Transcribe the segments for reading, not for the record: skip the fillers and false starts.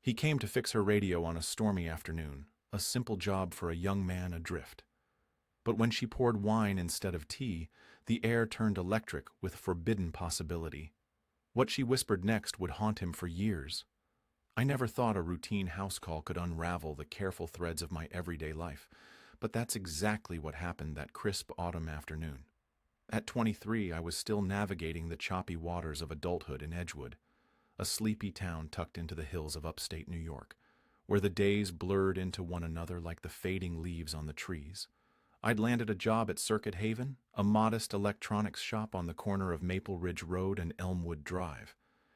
He came to fix her radio on a stormy afternoon, a simple job for a young man adrift. But when she poured wine instead of tea, the air turned electric with forbidden possibility. What she whispered next would haunt him for years. I never thought a routine house call could unravel the careful threads of my everyday life, but that's exactly what happened that crisp autumn afternoon. At 23, I was still navigating the choppy waters of adulthood in Edgewood, a sleepy town tucked into the hills of upstate New York, where the days blurred into one another like the fading leaves on the trees. I'd landed a job at Circuit Haven, a modest electronics shop on the corner of Maple Ridge Road and Elmwood Drive,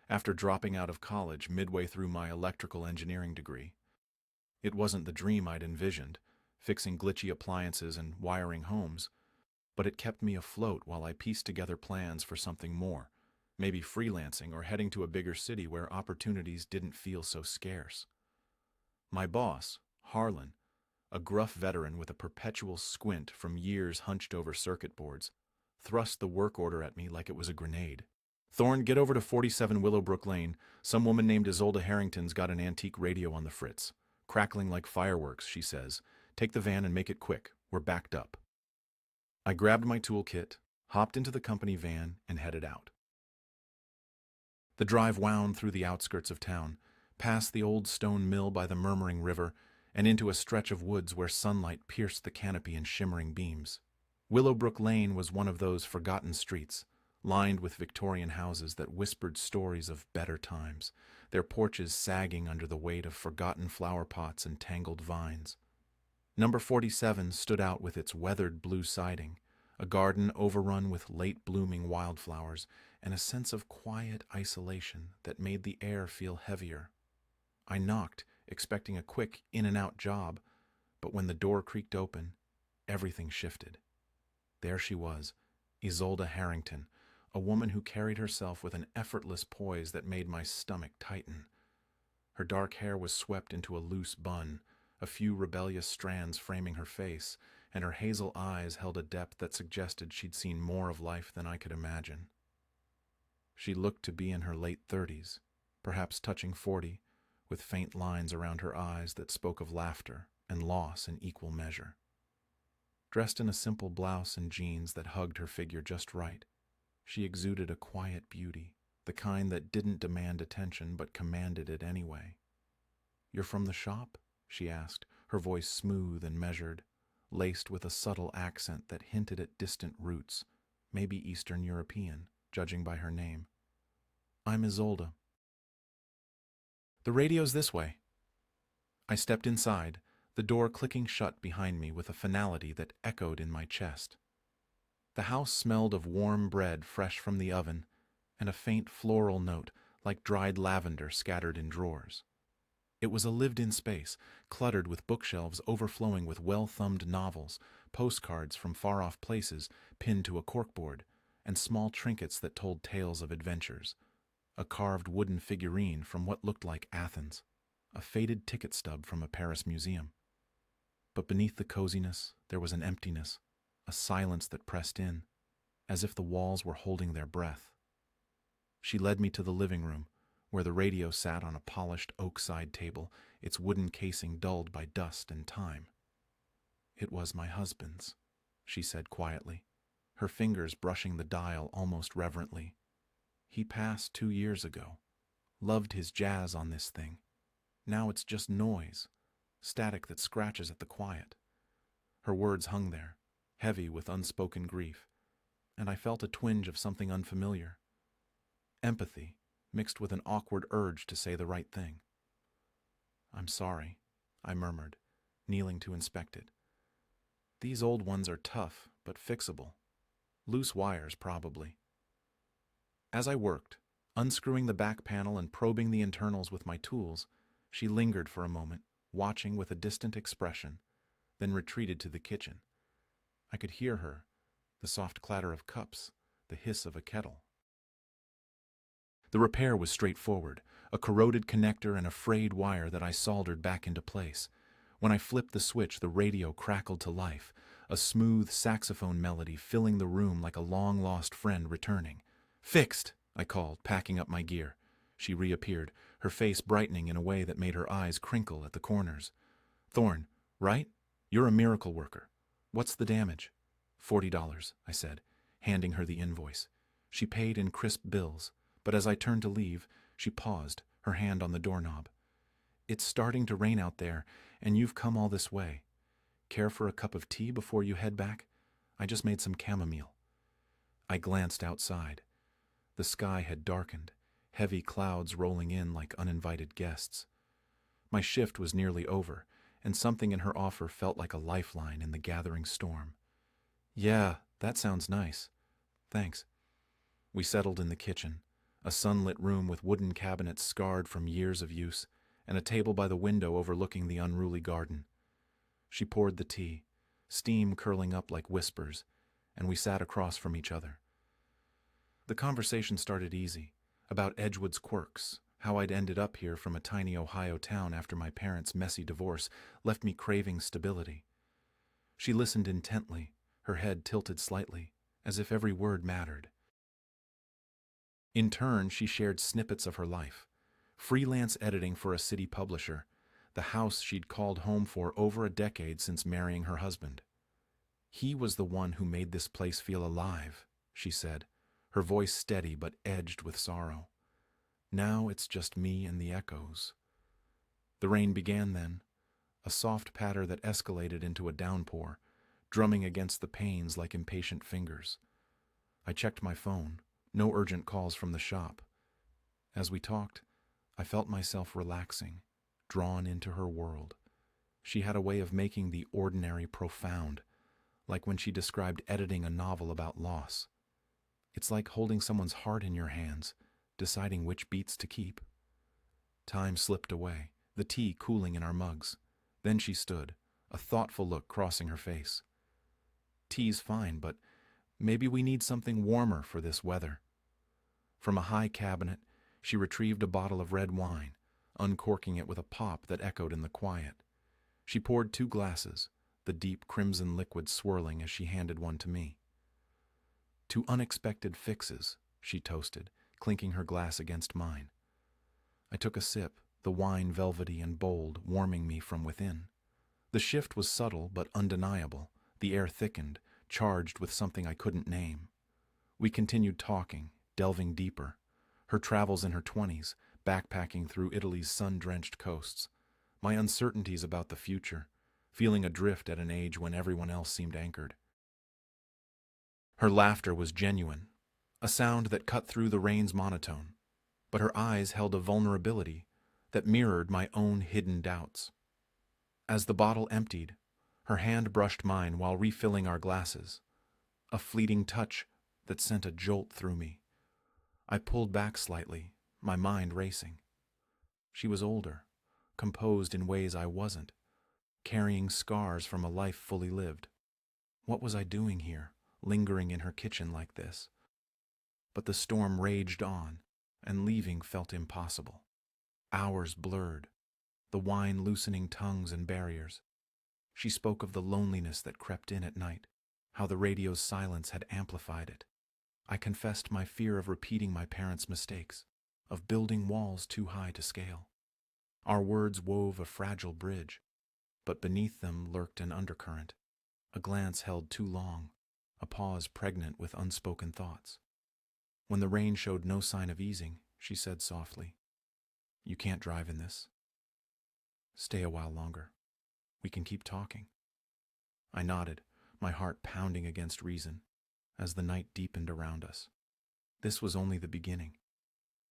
after dropping out of college midway through my electrical engineering degree. It wasn't the dream I'd envisioned, fixing glitchy appliances and wiring homes, but it kept me afloat while I pieced together plans for something more, maybe freelancing or heading to a bigger city where opportunities didn't feel so scarce. My boss, Harlan, a gruff veteran with a perpetual squint from years hunched over circuit boards, thrust the work order at me like it was a grenade. "Thorne, get over to 47 Willowbrook Lane. Some woman named Isolde Harrington's got an antique radio on the fritz. Crackling like fireworks," she says. "Take the van and make it quick. We're backed up." I grabbed my toolkit, hopped into the company van, and headed out. The drive wound through the outskirts of town, past the old stone mill by the murmuring river, and into a stretch of woods where sunlight pierced the canopy in shimmering beams. Willowbrook Lane was one of those forgotten streets, lined with Victorian houses that whispered stories of better times, their porches sagging under the weight of forgotten flower pots and tangled vines. Number 47 stood out with its weathered blue siding, a garden overrun with late-blooming wildflowers, and a sense of quiet isolation that made the air feel heavier. I knocked, expecting a quick in-and-out job, but when the door creaked open, everything shifted. There she was, Isolde Harrington, a woman who carried herself with an effortless poise that made my stomach tighten. Her dark hair was swept into a loose bun, a few rebellious strands framing her face, and her hazel eyes held a depth that suggested she'd seen more of life than I could imagine. She looked to be in her late 30s, perhaps touching 40, with faint lines around her eyes that spoke of laughter and loss in equal measure. Dressed in a simple blouse and jeans that hugged her figure just right, she exuded a quiet beauty, the kind that didn't demand attention but commanded it anyway. "You're from the shop?" she asked, her voice smooth and measured, laced with a subtle accent that hinted at distant roots, maybe Eastern European, judging by her name. "I'm Isolde." "The radio's this way." I stepped inside, the door clicking shut behind me with a finality that echoed in my chest. The house smelled of warm bread fresh from the oven, and a faint floral note like dried lavender scattered in drawers. It was a lived-in space, cluttered with bookshelves overflowing with well-thumbed novels, postcards from far-off places pinned to a corkboard, and small trinkets that told tales of adventures. A carved wooden figurine from what looked like Athens, a faded ticket stub from a Paris museum. But beneath the coziness, there was an emptiness, a silence that pressed in, as if the walls were holding their breath. She led me to the living room, where the radio sat on a polished oak side table, its wooden casing dulled by dust and time. "It was my husband's," she said quietly, her fingers brushing the dial almost reverently. "He passed 2 years ago. Loved his jazz on this thing. Now it's just noise, static that scratches at the quiet." Her words hung there, heavy with unspoken grief, and I felt a twinge of something unfamiliar. Empathy, mixed with an awkward urge to say the right thing. "I'm sorry," I murmured, kneeling to inspect it. "These old ones are tough, but fixable. Loose wires, probably." As I worked, unscrewing the back panel and probing the internals with my tools, she lingered for a moment, watching with a distant expression, then retreated to the kitchen. I could hear her, the soft clatter of cups, the hiss of a kettle. The repair was straightforward, a corroded connector and a frayed wire that I soldered back into place. When I flipped the switch, the radio crackled to life, a smooth saxophone melody filling the room like a long-lost friend returning. "Fixed!" I called, packing up my gear. She reappeared, her face brightening in a way that made her eyes crinkle at the corners. "Thorne, right? You're a miracle worker. What's the damage?" $40, I said, handing her the invoice. She paid in crisp bills, but as I turned to leave, she paused, her hand on the doorknob. "It's starting to rain out there, and you've come all this way. Care for a cup of tea before you head back? I just made some chamomile." I glanced outside. The sky had darkened, heavy clouds rolling in like uninvited guests. My shift was nearly over, and something in her offer felt like a lifeline in the gathering storm. "Yeah, that sounds nice. Thanks." We settled in the kitchen, a sunlit room with wooden cabinets scarred from years of use, and a table by the window overlooking the unruly garden. She poured the tea, steam curling up like whispers, and we sat across from each other. The conversation started easy, about Edgewood's quirks. How I'd ended up here from a tiny Ohio town after my parents' messy divorce left me craving stability. She listened intently, her head tilted slightly, as if every word mattered. In turn, she shared snippets of her life. Freelance editing for a city publisher, the house she'd called home for over a decade since marrying her husband. "He was the one who made this place feel alive," she said, her voice steady but edged with sorrow. "Now it's just me and the echoes." The rain began then, a soft patter that escalated into a downpour, drumming against the panes like impatient fingers. I checked my phone, no urgent calls from the shop. As we talked, I felt myself relaxing, drawn into her world. She had a way of making the ordinary profound, like when she described editing a novel about loss. It's like holding someone's heart in your hands, deciding which beats to keep. Time slipped away, the tea cooling in our mugs. Then she stood, a thoughtful look crossing her face. "Tea's fine, but maybe we need something warmer for this weather." From a high cabinet, she retrieved a bottle of red wine, uncorking it with a pop that echoed in the quiet. She poured 2 glasses, the deep crimson liquid swirling as she handed one to me. "To unexpected fixes," she toasted, clinking her glass against mine. I took a sip, the wine velvety and bold, warming me from within. The shift was subtle but undeniable. The air thickened, charged with something I couldn't name. We continued talking, delving deeper. Her travels in her 20s, backpacking through Italy's sun-drenched coasts. My uncertainties about the future, feeling adrift at an age when everyone else seemed anchored. Her laughter was genuine, a sound that cut through the rain's monotone, but her eyes held a vulnerability that mirrored my own hidden doubts. As the bottle emptied, her hand brushed mine while refilling our glasses, a fleeting touch that sent a jolt through me. I pulled back slightly, my mind racing. She was older, composed in ways I wasn't, carrying scars from a life fully lived. What was I doing here, lingering in her kitchen like this? But the storm raged on, and leaving felt impossible. Hours blurred, the wine loosening tongues and barriers. She spoke of the loneliness that crept in at night, how the radio's silence had amplified it. I confessed my fear of repeating my parents' mistakes, of building walls too high to scale. Our words wove a fragile bridge, but beneath them lurked an undercurrent, a glance held too long, a pause pregnant with unspoken thoughts. When the rain showed no sign of easing, she said softly, "You can't drive in this. Stay a while longer. We can keep talking." I nodded, my heart pounding against reason, as the night deepened around us. This was only the beginning,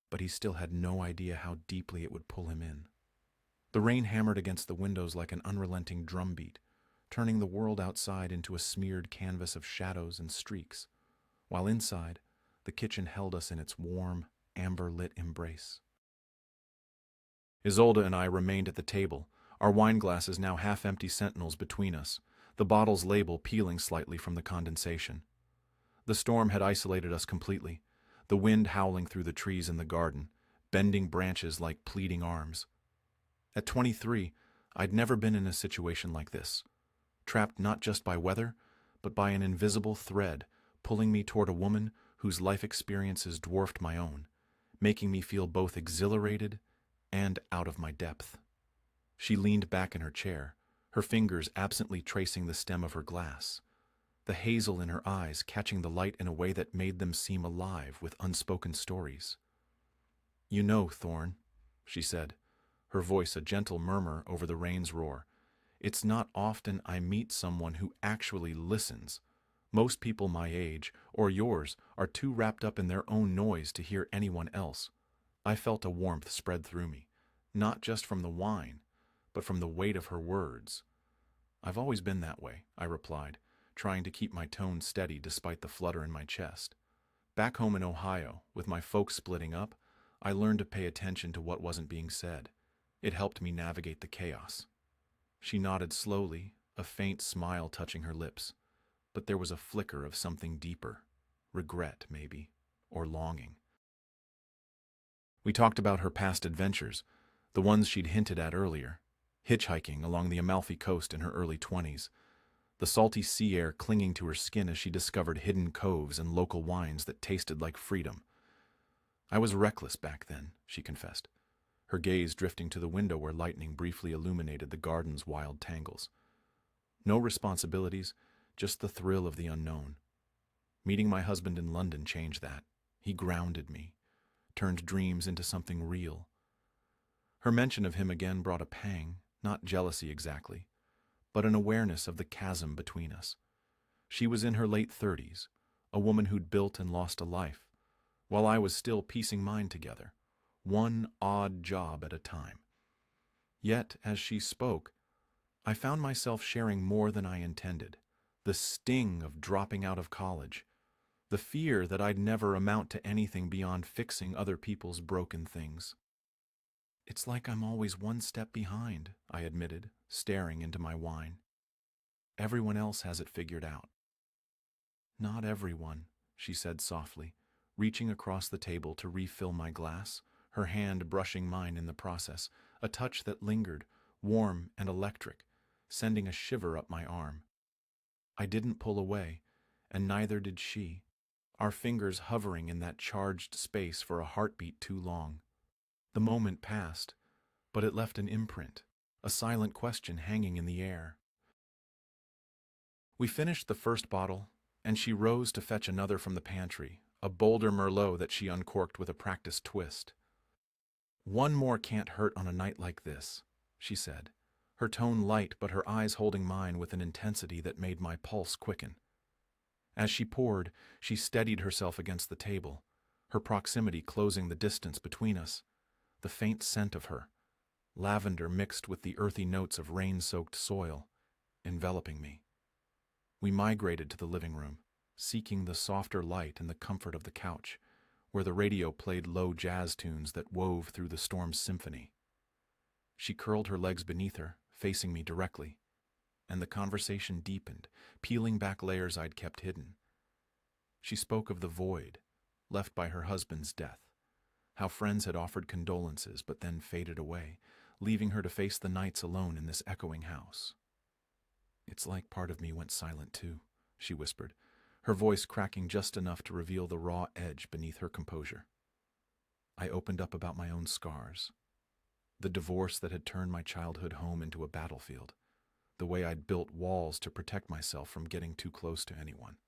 but he still had no idea how deeply it would pull him in. The rain hammered against the windows like an unrelenting drumbeat, turning the world outside into a smeared canvas of shadows and streaks, while inside, the kitchen held us in its warm, amber-lit embrace. Isolde and I remained at the table, our wine glasses now half-empty sentinels between us, the bottle's label peeling slightly from the condensation. The storm had isolated us completely, the wind howling through the trees in the garden, bending branches like pleading arms. At 23, I'd never been in a situation like this, trapped not just by weather, but by an invisible thread pulling me toward a woman whose life experiences dwarfed my own, making me feel both exhilarated and out of my depth. She leaned back in her chair, her fingers absently tracing the stem of her glass, the hazel in her eyes catching the light in a way that made them seem alive with unspoken stories. "You know, Thorn," she said, her voice a gentle murmur over the rain's roar, "it's not often I meet someone who actually listens. Most people my age, or yours, are too wrapped up in their own noise to hear anyone else." I felt a warmth spread through me, not just from the wine, but from the weight of her words. "I've always been that way," I replied, trying to keep my tone steady despite the flutter in my chest. "Back home in Ohio, with my folks splitting up, I learned to pay attention to what wasn't being said. It helped me navigate the chaos." She nodded slowly, a faint smile touching her lips, but there was a flicker of something deeper, regret maybe, or longing. We talked about her past adventures, the ones she'd hinted at earlier, hitchhiking along the Amalfi Coast in her early 20s, the salty sea air clinging to her skin as she discovered hidden coves and local wines that tasted like freedom. "I was reckless back then," she confessed, her gaze drifting to the window where lightning briefly illuminated the garden's wild tangles. "No responsibilities, just the thrill of the unknown. Meeting my husband in London changed that. He grounded me, turned dreams into something real." Her mention of him again brought a pang, not jealousy exactly, but an awareness of the chasm between us. She was in her late 30s, a woman who'd built and lost a life, while I was still piecing mine together, one odd job at a time. Yet, as she spoke, I found myself sharing more than I intended. The sting of dropping out of college, the fear that I'd never amount to anything beyond fixing other people's broken things. "It's like I'm always one step behind," I admitted, staring into my wine. "Everyone else has it figured out." "Not everyone," she said softly, reaching across the table to refill my glass, her hand brushing mine in the process, a touch that lingered, warm and electric, sending a shiver up my arm. I didn't pull away, and neither did she, our fingers hovering in that charged space for a heartbeat too long. The moment passed, but it left an imprint, a silent question hanging in the air. We finished the first bottle, and she rose to fetch another from the pantry, a bolder Merlot that she uncorked with a practiced twist. "One more can't hurt on a night like this," she said, her tone light but her eyes holding mine with an intensity that made my pulse quicken. As she poured, she steadied herself against the table, her proximity closing the distance between us. The faint scent of her, lavender mixed with the earthy notes of rain-soaked soil, enveloping me. We migrated to the living room, seeking the softer light and the comfort of the couch, where the radio played low jazz tunes that wove through the storm's symphony. She curled her legs beneath her, facing me directly, and the conversation deepened, peeling back layers I'd kept hidden. She spoke of the void, left by her husband's death, how friends had offered condolences but then faded away, leaving her to face the nights alone in this echoing house. "It's like part of me went silent too," she whispered, her voice cracking just enough to reveal the raw edge beneath her composure. I opened up about my own scars, the divorce that had turned my childhood home into a battlefield, the way I'd built walls to protect myself from getting too close to anyone.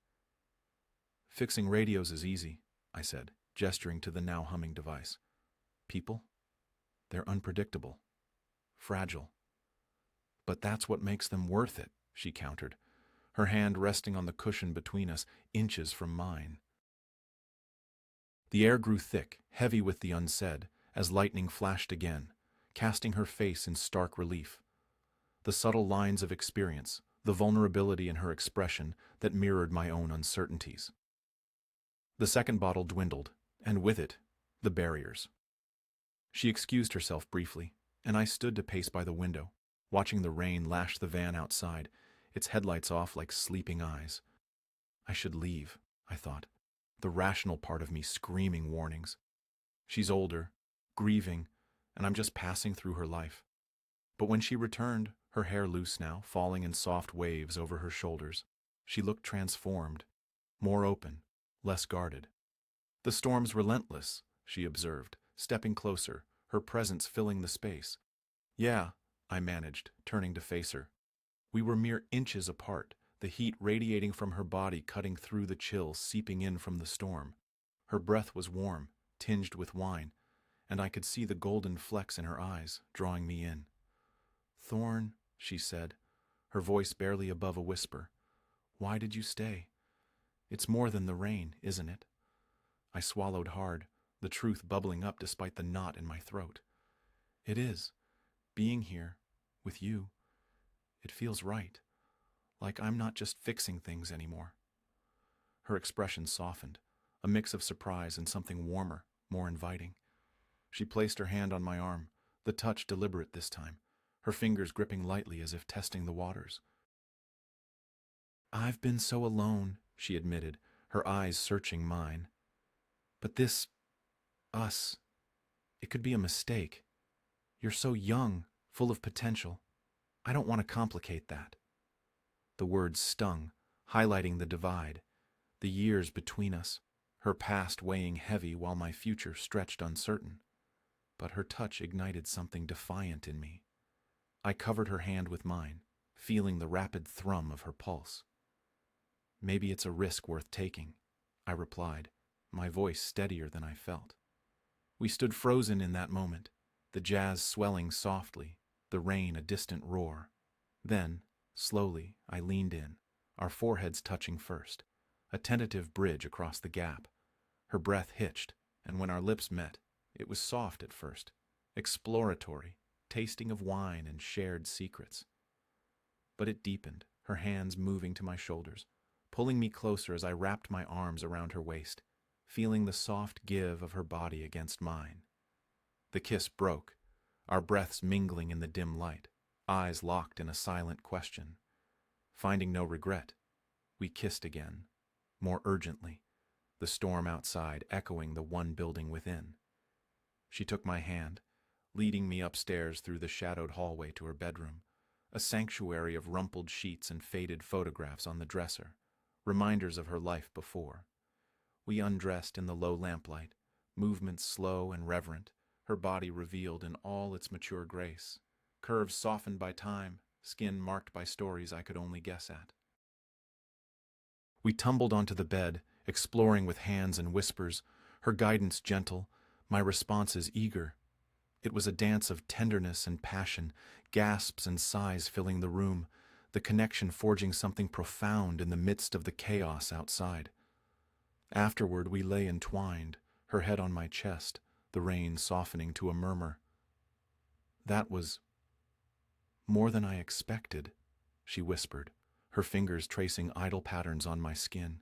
"Fixing radios is easy," I said, gesturing to the now humming device. "People? They're unpredictable, fragile. But that's what makes them worth it," she countered, her hand resting on the cushion between us, inches from mine. The air grew thick, heavy with the unsaid, as lightning flashed again, casting her face in stark relief. The subtle lines of experience, the vulnerability in her expression that mirrored my own uncertainties. The second bottle dwindled, and with it, the barriers. She excused herself briefly, and I stood to pace by the window, watching the rain lash the van outside, its headlights off like sleeping eyes. I should leave, I thought, the rational part of me screaming warnings. She's older, grieving, and I'm just passing through her life. But when she returned, her hair loose now, falling in soft waves over her shoulders, she looked transformed, more open, less guarded. The storm's relentless, she observed, stepping closer, her presence filling the space. Yeah, I managed, turning to face her. We were mere inches apart, the heat radiating from her body cutting through the chill seeping in from the storm. Her breath was warm, tinged with wine, and I could see the golden flecks in her eyes, drawing me in. "Thorn," she said, her voice barely above a whisper, "why did you stay? It's more than the rain, isn't it?" I swallowed hard, the truth bubbling up despite the knot in my throat. "It is. Being here, with you, it feels right. Like I'm not just fixing things anymore." Her expression softened, a mix of surprise and something warmer, more inviting. She placed her hand on my arm, the touch deliberate this time, her fingers gripping lightly as if testing the waters. "I've been so alone," she admitted, her eyes searching mine. "But this, us, it could be a mistake. You're so young, full of potential. I don't want to complicate that." The words stung, highlighting the divide, the years between us, her past weighing heavy while my future stretched uncertain. But her touch ignited something defiant in me. I covered her hand with mine, feeling the rapid thrum of her pulse. "Maybe it's a risk worth taking," I replied, my voice steadier than I felt. We stood frozen in that moment, the jazz swelling softly, the rain a distant roar. Then, slowly, I leaned in, our foreheads touching first, a tentative bridge across the gap. Her breath hitched, and when our lips met, it was soft at first, exploratory, tasting of wine and shared secrets. But it deepened, her hands moving to my shoulders, pulling me closer as I wrapped my arms around her waist, feeling the soft give of her body against mine. The kiss broke, our breaths mingling in the dim light, eyes locked in a silent question. Finding no regret, we kissed again, more urgently, the storm outside echoing the one building within. She took my hand, leading me upstairs through the shadowed hallway to her bedroom, a sanctuary of rumpled sheets and faded photographs on the dresser, reminders of her life before. We undressed in the low lamplight, movements slow and reverent, her body revealed in all its mature grace, curves softened by time, skin marked by stories I could only guess at. We tumbled onto the bed, exploring with hands and whispers, her guidance gentle, my responses eager. It was a dance of tenderness and passion, gasps and sighs filling the room, the connection forging something profound in the midst of the chaos outside. Afterward, we lay entwined, her head on my chest, the rain softening to a murmur. "That was more than I expected," she whispered, her fingers tracing idle patterns on my skin.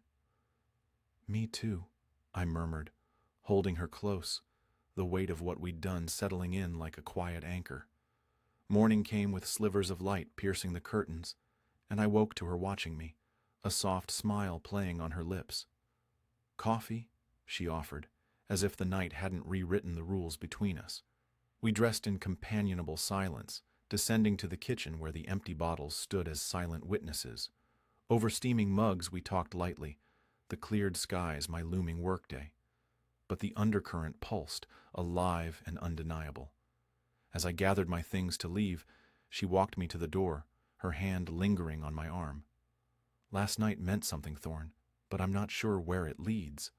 "Me too," I murmured, holding her close, the weight of what we'd done settling in like a quiet anchor. Morning came with slivers of light piercing the curtains, and I woke to her watching me, a soft smile playing on her lips. "Coffee?" she offered, as if the night hadn't rewritten the rules between us. We dressed in companionable silence, descending to the kitchen where the empty bottles stood as silent witnesses. Over steaming mugs we talked lightly, the cleared skies my looming workday. But the undercurrent pulsed, alive and undeniable. As I gathered my things to leave, she walked me to the door, her hand lingering on my arm. "Last night meant something, Thorn, but I'm not sure where it leads."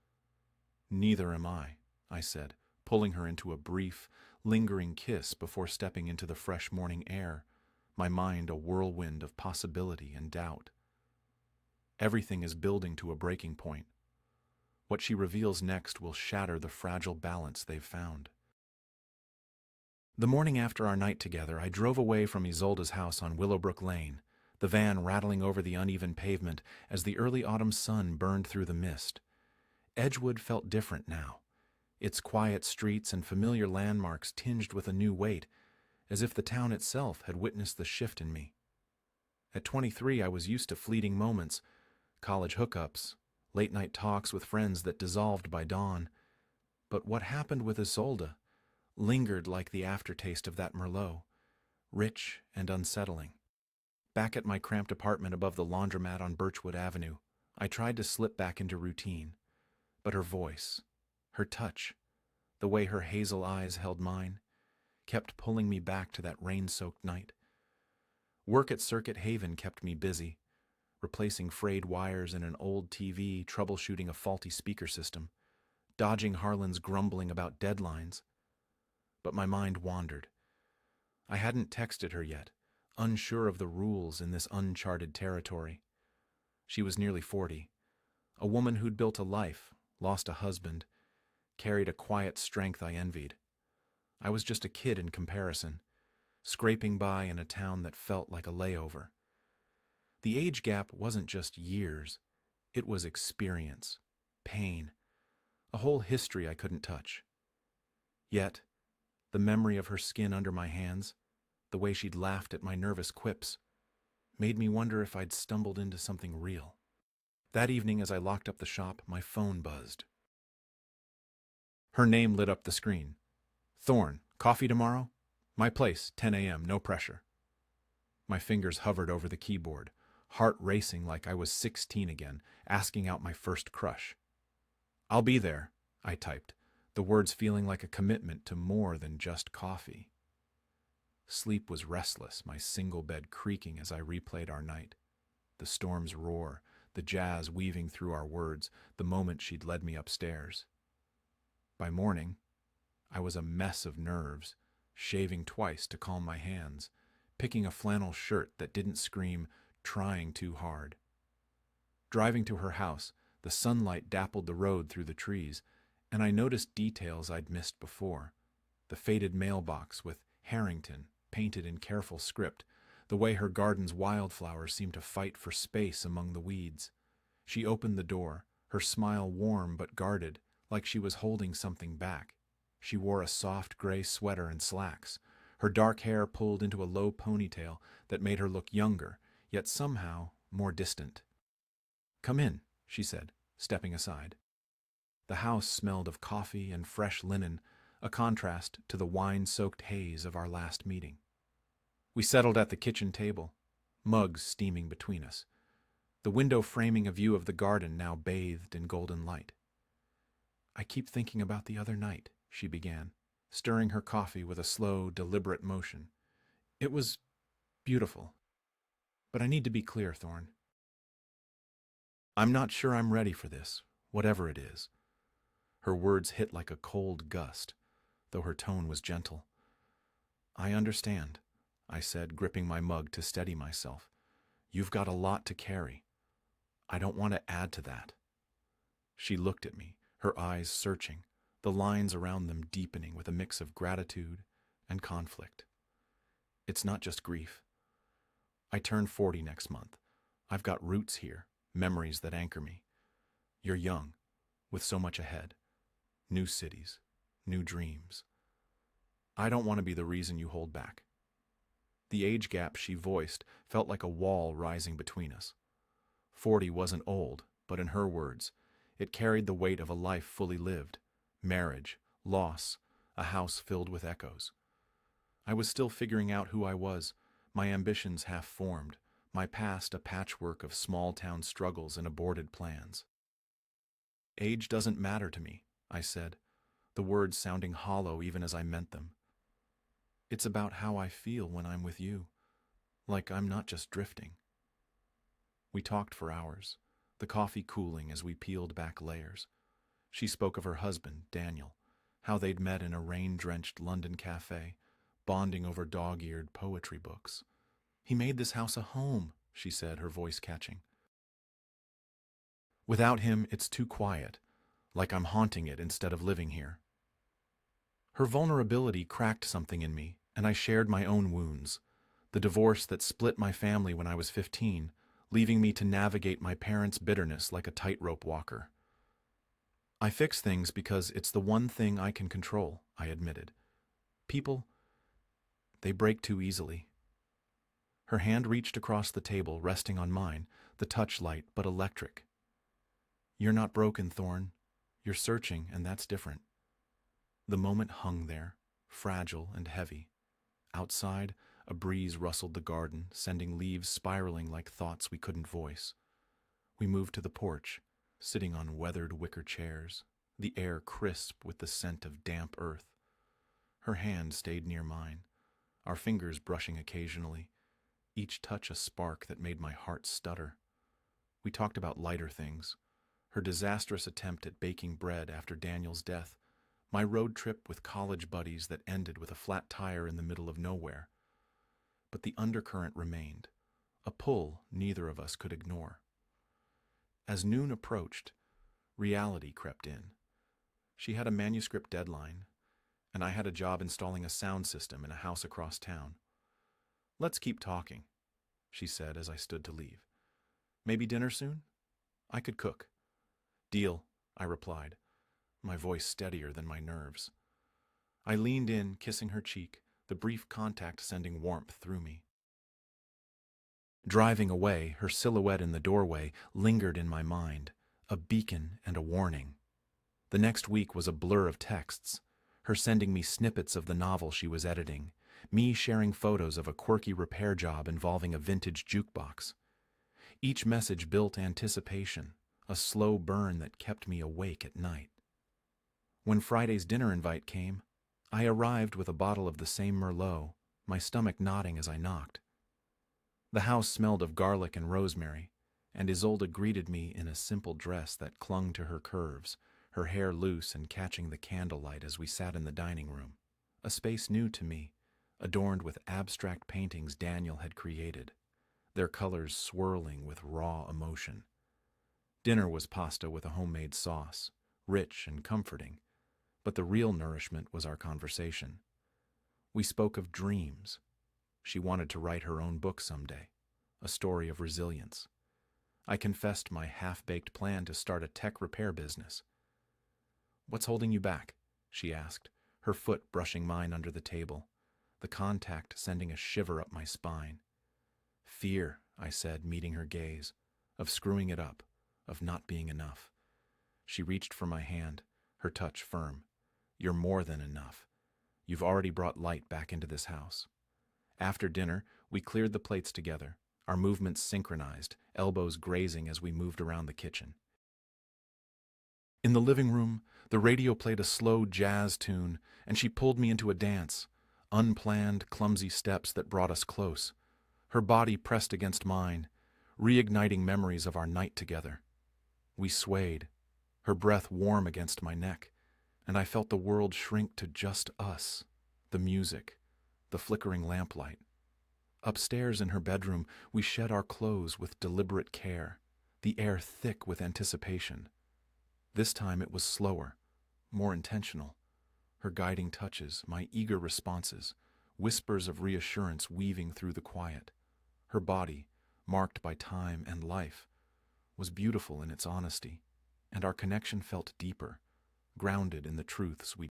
"Neither am I said, pulling her into a brief, lingering kiss before stepping into the fresh morning air, my mind a whirlwind of possibility and doubt. Everything is building to a breaking point. What she reveals next will shatter the fragile balance they've found. The morning after our night together, I drove away from Isolde's house on Willowbrook Lane, the van rattling over the uneven pavement as the early autumn sun burned through the mist. Edgewood felt different now, its quiet streets and familiar landmarks tinged with a new weight, as if the town itself had witnessed the shift in me. At 23, I was used to fleeting moments, college hookups, late-night talks with friends that dissolved by dawn. But what happened with Isolde lingered like the aftertaste of that Merlot, rich and unsettling. Back at my cramped apartment above the laundromat on Birchwood Avenue, I tried to slip back into routine. But her voice, her touch, The way her hazel eyes held mine kept pulling me back to that rain-soaked night. Work at Circuit Haven kept me busy, replacing frayed wires in an old TV, troubleshooting a faulty speaker system, dodging Harlan's grumbling about deadlines. But my mind wandered. I hadn't texted her yet, unsure of the rules in this uncharted territory. She was nearly 40, a woman who'd built a life, lost a husband, carried a quiet strength I envied. I was just a kid in comparison, scraping by in a town that felt like a layover. The age gap wasn't just years, it was experience, pain, a whole history I couldn't touch. Yet, the memory of her skin under my hands, the way she'd laughed at my nervous quips, made me wonder if I'd stumbled into something real. That evening, as I locked up the shop, my phone buzzed. Her name lit up the screen. Thorne, coffee tomorrow? My place, 10 a.m., no pressure. My fingers hovered over the keyboard, heart racing like I was 16 again, asking out my first crush. I'll be there, I typed, the words feeling like a commitment to more than just coffee. Sleep was restless, my single bed creaking as I replayed our night. The storm's roar, the jazz weaving through our words, the moment she'd led me upstairs. By morning, I was a mess of nerves, shaving twice to calm my hands, picking a flannel shirt that didn't scream, trying too hard. Driving to her house, the sunlight dappled the road through the trees, and I noticed details I'd missed before. The faded mailbox with Harrington painted in careful script, the way her garden's wildflowers seemed to fight for space among the weeds. She opened the door, her smile warm but guarded, like she was holding something back. She wore a soft gray sweater and slacks, her dark hair pulled into a low ponytail that made her look younger, yet somehow more distant. "Come in," she said, stepping aside. The house smelled of coffee and fresh linen, a contrast to the wine-soaked haze of our last meeting. We settled at the kitchen table, mugs steaming between us, the window framing a view of the garden now bathed in golden light. "I keep thinking about the other night," she began, stirring her coffee with a slow, deliberate motion. "It was beautiful. But I need to be clear, Thorne. I'm not sure I'm ready for this, whatever it is." Her words hit like a cold gust, though her tone was gentle. "I understand," I said, gripping my mug to steady myself. "You've got a lot to carry. I don't want to add to that." She looked at me, her eyes searching, the lines around them deepening with a mix of gratitude and conflict. "It's not just grief. I turn 40 next month. I've got roots here, memories that anchor me. You're young, with so much ahead. New cities, new dreams. I don't want to be the reason you hold back." The age gap she voiced felt like a wall rising between us. 40 wasn't old, but in her words, it carried the weight of a life fully lived, marriage, loss, a house filled with echoes. I was still figuring out who I was, my ambitions half-formed, my past a patchwork of small-town struggles and aborted plans. "Age doesn't matter to me," I said, the words sounding hollow even as I meant them. "It's about how I feel when I'm with you, like I'm not just drifting." We talked for hours, the coffee cooling as we peeled back layers. She spoke of her husband, Daniel, how they'd met in a rain-drenched London cafe, bonding over dog-eared poetry books. "He made this house a home," she said, her voice catching. "Without him, it's too quiet, like I'm haunting it instead of living here." Her vulnerability cracked something in me, and I shared my own wounds. The divorce that split my family when I was 15, leaving me to navigate my parents' bitterness like a tightrope walker. "I fix things because it's the one thing I can control," I admitted. "People, they break too easily." Her hand reached across the table, resting on mine, the touch light but electric. "You're not broken, Thorne. You're searching, and that's different." The moment hung there, fragile and heavy. Outside, a breeze rustled the garden, sending leaves spiraling like thoughts we couldn't voice. We moved to the porch, sitting on weathered wicker chairs, the air crisp with the scent of damp earth. Her hand stayed near mine, our fingers brushing occasionally, each touch a spark that made my heart stutter. We talked about lighter things, her disastrous attempt at baking bread after Daniel's death, my road trip with college buddies that ended with a flat tire in the middle of nowhere. But the undercurrent remained, a pull neither of us could ignore. As noon approached, reality crept in. She had a manuscript deadline, and I had a job installing a sound system in a house across town. "Let's keep talking," she said as I stood to leave. "Maybe dinner soon? I could cook." "Deal," I replied, my voice steadier than my nerves. I leaned in, kissing her cheek, the brief contact sending warmth through me. Driving away, her silhouette in the doorway lingered in my mind, a beacon and a warning. The next week was a blur of texts, her sending me snippets of the novel she was editing, me sharing photos of a quirky repair job involving a vintage jukebox. Each message built anticipation, a slow burn that kept me awake at night. When Friday's dinner invite came, I arrived with a bottle of the same Merlot, my stomach nodding as I knocked. The house smelled of garlic and rosemary, and Isolde greeted me in a simple dress that clung to her curves, her hair loose and catching the candlelight as we sat in the dining room, a space new to me, adorned with abstract paintings Daniel had created, their colors swirling with raw emotion. Dinner was pasta with a homemade sauce, rich and comforting, but the real nourishment was our conversation. We spoke of dreams. She wanted to write her own book someday, a story of resilience. I confessed my half-baked plan to start a tech repair business. "What's holding you back?" she asked, her foot brushing mine under the table, the contact sending a shiver up my spine. "Fear," I said, meeting her gaze, "of screwing it up, of not being enough." She reached for my hand, her touch firm. "You're more than enough. You've already brought light back into this house." After dinner, we cleared the plates together, our movements synchronized, elbows grazing as we moved around the kitchen. In the living room, the radio played a slow jazz tune, and she pulled me into a dance, unplanned, clumsy steps that brought us close. Her body pressed against mine, reigniting memories of our night together. We swayed, her breath warm against my neck, and I felt the world shrink to just us, the music, the flickering lamplight. Upstairs in her bedroom, we shed our clothes with deliberate care, the air thick with anticipation. This time it was slower, more intentional. Her guiding touches, my eager responses, whispers of reassurance weaving through the quiet. Her body, marked by time and life, was beautiful in its honesty, and our connection felt deeper, grounded in the truths we